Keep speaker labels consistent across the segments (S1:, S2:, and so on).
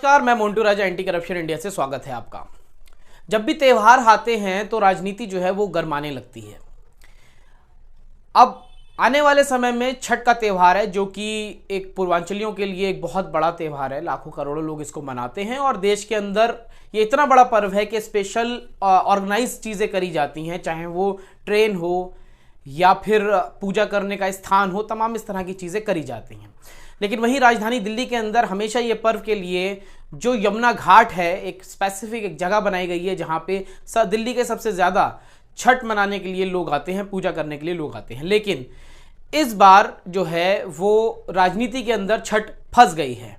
S1: नमस्कार, मैं मोन्टू राजा anti corruption India से स्वागत है आपका। जब भी त्यौहार आते हैं तो राजनीति जो है वो गरमाने लगती है। अब आने वाले समय में छठ का त्यौहार है, जो कि एक पूर्वांचलियों के लिए एक बहुत बड़ा त्यौहार है। लाखों करोड़ों लोग इसको मनाते हैं और देश के अंदर ये इतना बड़ा पर्व है कि स्पेशल ऑर्गेनाइज चीज़ें करी जाती हैं, चाहे वो ट्रेन हो या फिर पूजा करने का स्थान हो, तमाम इस तरह की चीज़ें करी जाती हैं। लेकिन वहीं राजधानी दिल्ली के अंदर हमेशा ये पर्व के लिए जो यमुना घाट है, एक स्पेसिफिक एक जगह बनाई गई है जहाँ पे दिल्ली के सबसे ज़्यादा छठ मनाने के लिए लोग आते हैं, पूजा करने के लिए लोग आते हैं। लेकिन इस बार जो है वो राजनीति के अंदर छठ फंस गई है।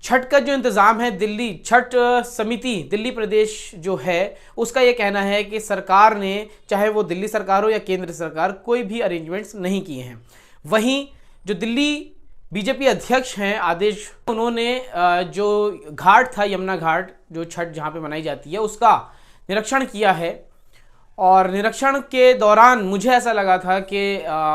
S1: छठ का जो इंतज़ाम है, दिल्ली छठ समिति दिल्ली प्रदेश जो है उसका ये कहना है कि सरकार ने, चाहे वो दिल्ली सरकार हो या केंद्र सरकार, कोई भी अरेंजमेंट्स नहीं किए हैं। वहीं जो दिल्ली बीजेपी अध्यक्ष हैं आदेश, उन्होंने जो घाट था, यमुना घाट, जो छठ जहाँ पे मनाई जाती है, उसका निरीक्षण किया है। और निरीक्षण के दौरान मुझे ऐसा लगा था कि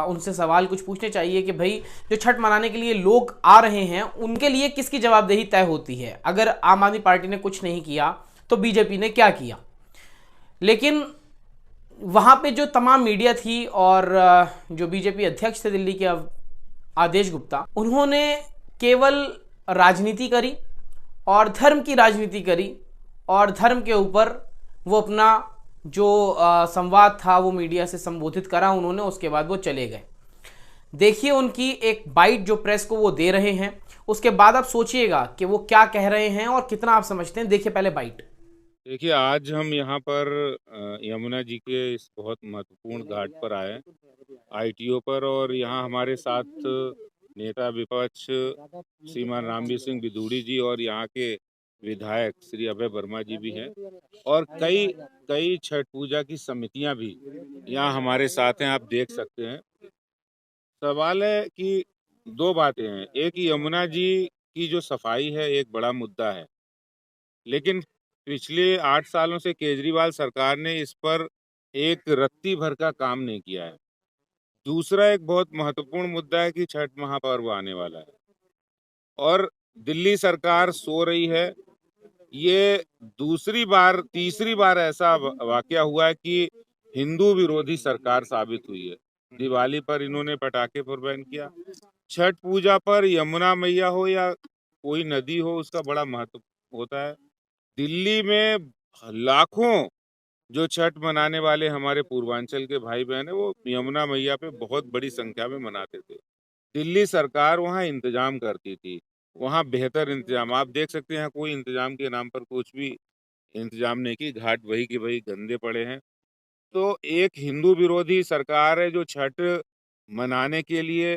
S1: उनसे सवाल कुछ पूछने चाहिए कि भाई जो छठ मनाने के लिए लोग आ रहे हैं उनके लिए किसकी जवाबदेही तय होती है। अगर आम आदमी पार्टी ने कुछ नहीं किया तो बीजेपी ने क्या किया। लेकिन वहाँ पे जो तमाम मीडिया थी और जो बीजेपी अध्यक्ष थे दिल्ली के आदेश गुप्ता, उन्होंने केवल राजनीति करी और धर्म की राजनीति करी और धर्म के ऊपर वो अपना जो संवाद था वो मीडिया से संबोधित करा उन्होंने। उसके बाद वो चले गए। देखिए उनकी एक बाइट जो प्रेस को वो दे रहे हैं, उसके बाद आप सोचिएगा कि वो क्या कह रहे हैं और कितना आप समझते हैं। देखिए पहले बाइट।
S2: देखिए, आज हम यहाँ पर यमुना जी के इस बहुत महत्वपूर्ण घाट पर आए हैं, आईटीओ पर, और यहाँ हमारे साथ नेता विपक्ष श्रीमान रामवीर सिंह बिदूड़ी जी और यहाँ के विधायक श्री अभय वर्मा जी भी हैं, और कई कई छठ पूजा की समितियां भी यहाँ हमारे साथ हैं। आप देख सकते हैं। सवाल है कि दो बातें हैं। एक, यमुना जी की जो सफाई है एक बड़ा मुद्दा है, लेकिन पिछले 8 सालों से केजरीवाल सरकार ने इस पर एक रत्ती भर का काम नहीं किया है। दूसरा एक बहुत महत्वपूर्ण मुद्दा है कि छठ महापर्व आने वाला है और दिल्ली सरकार सो रही है। ये तीसरी बार ऐसा वाकया हुआ है कि हिंदू विरोधी सरकार साबित हुई है। दिवाली पर इन्होंने पटाखे पर बैन किया। छठ पूजा पर यमुना मैया हो या कोई नदी हो, उसका बड़ा महत्व होता है। दिल्ली में लाखों जो छठ मनाने वाले हमारे पूर्वांचल के भाई बहन है, वो यमुना मैया पे बहुत बड़ी संख्या में मनाते थे। दिल्ली सरकार वहाँ इंतजाम करती थी, वहाँ बेहतर इंतजाम आप देख सकते हैं। कोई इंतजाम के नाम पर कुछ भी इंतजाम नहीं की, घाट वही के वही गंदे पड़े हैं। तो एक हिंदू विरोधी सरकार है जो छठ मनाने के लिए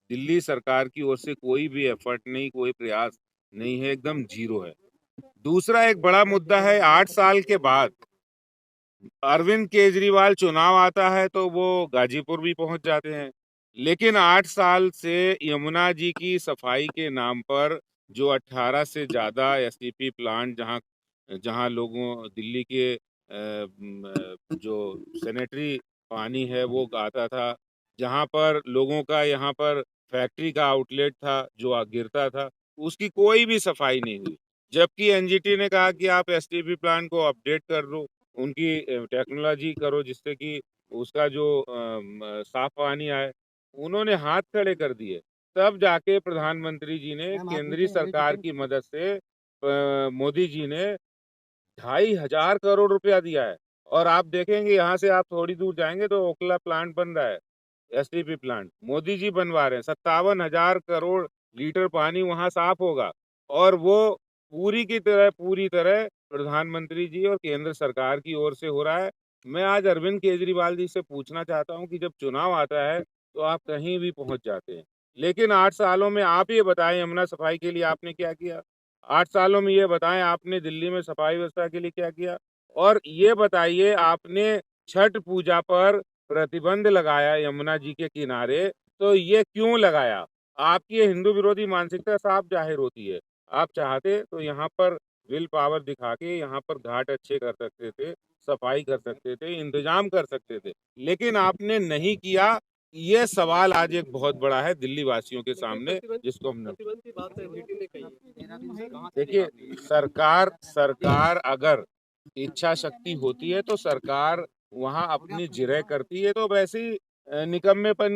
S2: दिल्ली सरकार की ओर से कोई भी एफर्ट नहीं, कोई प्रयास नहीं है, एकदम जीरो है। दूसरा एक बड़ा मुद्दा है, 8 साल के बाद अरविंद केजरीवाल चुनाव आता है तो वो गाजीपुर भी पहुंच जाते हैं, लेकिन 8 साल से यमुना जी की सफाई के नाम पर जो 18 से ज्यादा एसटीपी प्लांट, जहां जहां लोगों दिल्ली के जो सैनिटरी पानी है वो आता था, जहां पर लोगों का यहाँ पर फैक्ट्री का आउटलेट था जो गिरता था, उसकी कोई भी सफाई नहीं हुई। जबकि एनजीटी ने कहा कि आप एसटीपी प्लांट को अपडेट कर दो, उनकी टेक्नोलॉजी करो जिससे कि उसका जो साफ पानी आए। उन्होंने हाथ खड़े कर दिए। तब जाके प्रधानमंत्री जी ने, केंद्रीय सरकार की मदद से, मोदी जी ने 2,500 करोड़ रुपया दिया है। और आप देखेंगे यहाँ से आप थोड़ी दूर जाएंगे तो ओखला प्लांट बन रहा है, एसटीपी प्लांट मोदी जी बनवा रहे हैं। 57,000 करोड़ लीटर पानी वहां साफ होगा, और वो पूरी तरह प्रधानमंत्री जी और केंद्र सरकार की ओर से हो रहा है। मैं आज अरविंद केजरीवाल जी से पूछना चाहता हूं कि जब चुनाव आता है तो आप कहीं भी पहुंच जाते हैं, लेकिन 8 सालों में आप ये बताएं यमुना सफाई के लिए आपने क्या किया। 8 सालों में ये बताएं आपने दिल्ली में सफाई व्यवस्था के लिए क्या किया। और ये बताइए, आपने छठ पूजा पर प्रतिबंध लगाया यमुना जी के किनारे, तो ये क्यों लगाया। आपकी ये हिंदू विरोधी मानसिकता साफ जाहिर होती है। आप चाहते तो यहाँ पर विल पावर दिखा के यहाँ पर घाट अच्छे कर सकते थे, सफाई कर सकते थे, इंतजाम कर सकते थे, लेकिन आपने नहीं किया। ये सवाल आज एक बहुत बड़ा है दिल्ली वासियों के सामने, जिसको हमने देखिए, सरकार अगर इच्छा शक्ति होती है तो सरकार वहां अपनी जिरह करती है। तो वैसे ही निकम्मेपन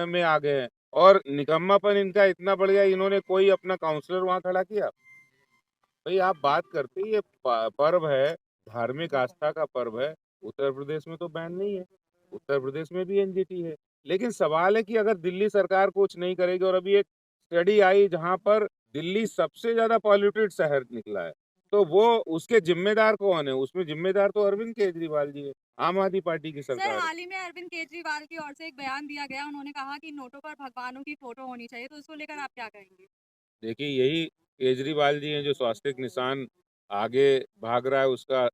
S2: में आ गए हैं, और निकम्मापन इनका इतना बढ़ गया, इन्होंने कोई अपना काउंसलर वहां खड़ा किया। भाई आप बात करते, ये पर्व है, धार्मिक आस्था का पर्व है। उत्तर प्रदेश में तो बैन नहीं है, उत्तर प्रदेश में भी एनजीटी है। लेकिन सवाल है कि अगर दिल्ली सरकार कुछ नहीं करेगी, और अभी एक स्टडी आई जहां पर दिल्ली सबसे ज्यादा पॉल्यूटेड शहर निकला है, तो वो उसके जिम्मेदार कौन है? उसमें जिम्मेदार तो अरविंद केजरीवाल जी है, आम आदमी पार्टी की
S3: सर,
S2: सरकार है।
S3: हाल ही में अरविंद केजरीवाल की ओर से एक बयान दिया गया, उन्होंने कहा कि नोटों पर भगवानों की फोटो होनी चाहिए, तो इसको लेकर आप क्या कहेंगे?
S2: देखिए, यही केजरीवाल जी हैं जो स्वास्तिक निशान आगे भाग रहा है, उसका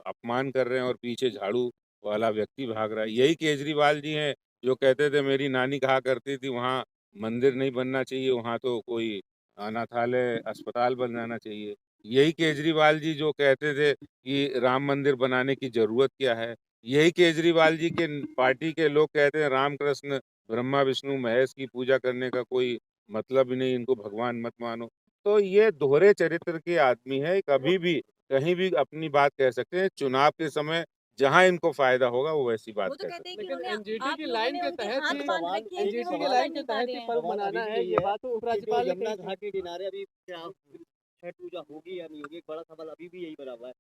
S2: अपमान कर रहे हैं, और पीछे झाड़ू वाला व्यक्ति भाग रहा है। यही केजरीवाल जी हैं जो कहते थे, मेरी नानी कहा करती थी वहाँ मंदिर नहीं बनना चाहिए, वहाँ तो कोई अनाथालय अस्पताल बन जाना चाहिए। यही केजरीवाल जी जो कहते थे कि राम मंदिर बनाने की जरूरत क्या है। यही केजरीवाल जी के पार्टी के लोग कहते हैं राम कृष्ण ब्रह्मा विष्णु महेश की पूजा करने का कोई मतलब ही नहीं, इनको भगवान मत मानो। तो ये दोहरे चरित्र के आदमी है, कभी भी कहीं भी अपनी बात कह सकते हैं। चुनाव के समय जहां इनको फायदा होगा वो वैसी बात
S3: वो तो
S2: कह
S3: कहते हैं
S2: सकते
S3: कि
S2: हैं।
S3: उन्होंने
S4: एनजीटी
S3: आप
S4: की
S3: लोगों
S4: लाइन
S3: ने
S4: के
S3: उनके
S4: तहत
S3: हाथ
S4: ही
S3: बांध रखे हैं कि
S4: एनजीटी
S3: वो
S4: की
S3: बोल
S4: लाइन
S3: नहीं
S4: के
S3: पा
S4: तहत
S3: रहे
S4: ही
S3: हैं।
S4: पर्व मनाना है, ये बात तो
S5: जो
S4: उपराज्यपाल ने
S5: यमुना
S4: कही
S5: घाट के किनारे अभी क्या छठ पूजा होगी या नहीं होगी, एक बड़ा सवाल अभी भी यही बना हुआ है।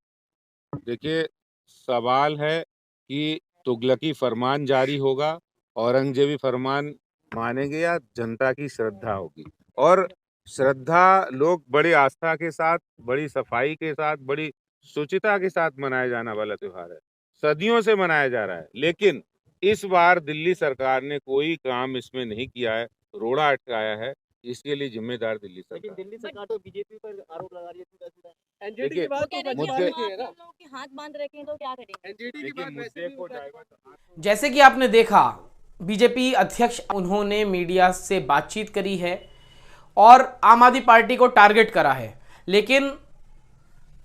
S2: देखिए, सवाल है कि तुगलकी फरमान जारी होगा, औरंगजेबी फरमान मानेंगे, या जनता की श्रद्धा होगी। और श्रद्धा, लोग बड़ी आस्था के साथ, बड़ी सफाई के साथ, बड़ी शुचिता के साथ मनाया जाने वाला त्योहार है, सदियों से मनाया जा रहा है। लेकिन इस बार दिल्ली सरकार ने कोई काम इसमें नहीं किया है, रोड़ा अटकाया है। इसके लिए जिम्मेदार दिल्ली
S5: लेकिन
S2: सरकार है।
S5: दिल्ली सरकार तो बीजेपी पर आरोप लगा रही है सीधा-सीधा।
S4: एनजीटी
S2: देखिए,
S4: की बात
S3: वो
S4: तो
S3: कह रहे हैं कि
S2: मुद्दे-
S4: उपराज्यपाल ने
S3: आप
S4: की है ना।
S3: लोगों के हाथ बांध रखे हैं, तो क्या करेंगे?
S4: एनजीटी की
S2: देखिए,
S4: बात वैसे
S2: मुद्दे
S4: भी
S2: को
S4: उपराज्यपाल
S1: जैसे कि आपने देखा, बीजेपी अध्यक्ष उन्होंने मीडिया से बातचीत करी है और आम आदमी पार्टी को टारगेट करा है, लेकिन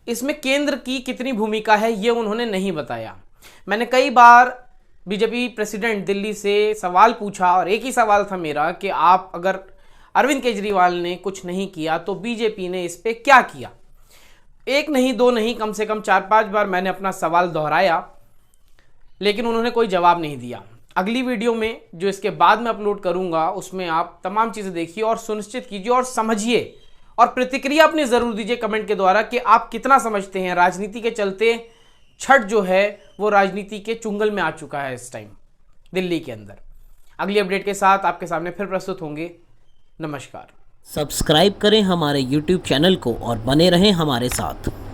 S1: इसमें केंद्र की कितनी भूमिका है ये उन्होंने नहीं बताया। मैंने कई बार बीजेपी प्रेसिडेंट दिल्ली से सवाल पूछा, और एक ही सवाल था मेरा कि आप अगर अरविंद केजरीवाल ने कुछ नहीं किया तो बीजेपी ने इस पे क्या किया। एक नहीं, दो नहीं, कम से कम 4-5 बार मैंने अपना सवाल दोहराया, लेकिन उन्होंने कोई जवाब नहीं दिया। अगली वीडियो में जो इसके बाद में अपलोड करूंगा उसमें आप तमाम चीज़ें देखिए और सुनिश्चित कीजिए और समझिए, और प्रतिक्रिया अपनी ज़रूर दीजिए कमेंट के द्वारा कि आप कितना समझते हैं। राजनीति के चलते छठ जो है वो राजनीति के चुंगल में आ चुका है इस टाइम दिल्ली के अंदर। अगली अपडेट के साथ आपके सामने फिर प्रस्तुत होंगे। नमस्कार।
S6: सब्सक्राइब करें हमारे YouTube चैनल को और बने रहें हमारे साथ।